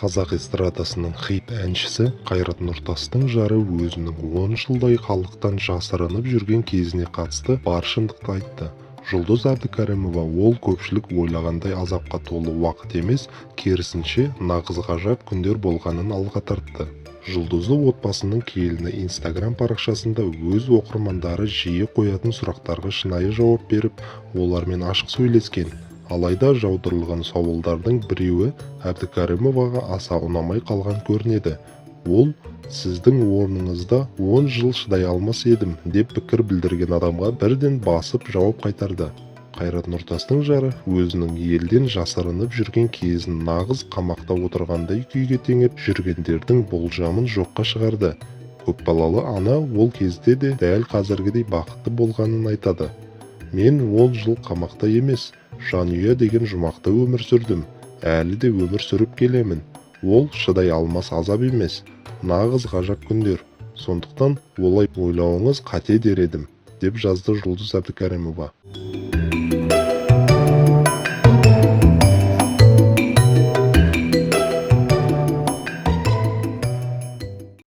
Қазақ эстрадасының хит әншісі Қайрат Нұртастың жары өзінің 10 жылдай халықтан жасырынып жүрген кезіне қатысты бар шындықты айтты. Жұлдыз Әбдікәрімова ол көпшілік ойлағандай азапқа толы уақыт емес, керісінше нағыз ғажап күндер болғанын алға тартты. Жұлдызды отбасының келіні Instagram парақшасында өз оқырмандары жиі қоятын сұрақтарға шынайы жауап беріп, олармен ашық сөйлескен. Алайда жаудырылған сауалдардың біреуі Әбдікәрімоваға аса ұнамай қалған көрінеді. Ол, сіздің орныңызда 10 жыл шыдай алмас едім деп пікір білдірген адамға бірден басып жауап қайтарды. Қайрат Нұртастың жары өзінің елден жасырынып жүрген кезін нағыз қамақта отырғандай күйге теңеп жүргендердің болжамын жоққа шығарды. Көпбалалы ана ол кезде де дәл қазіргідей бақытты болғанын айтады. Мен 10 жыл қамақта емес, жанұя деген жұмақта өмір сүрдім. Әлі де өмір сүріп келемін. Ол шыдай алмас азап емес, нағыз ғажап күндер. Сондықтан олай ойлауыңыз қате дер едім, деп жазды Жұлдыз Әбдікәрімова.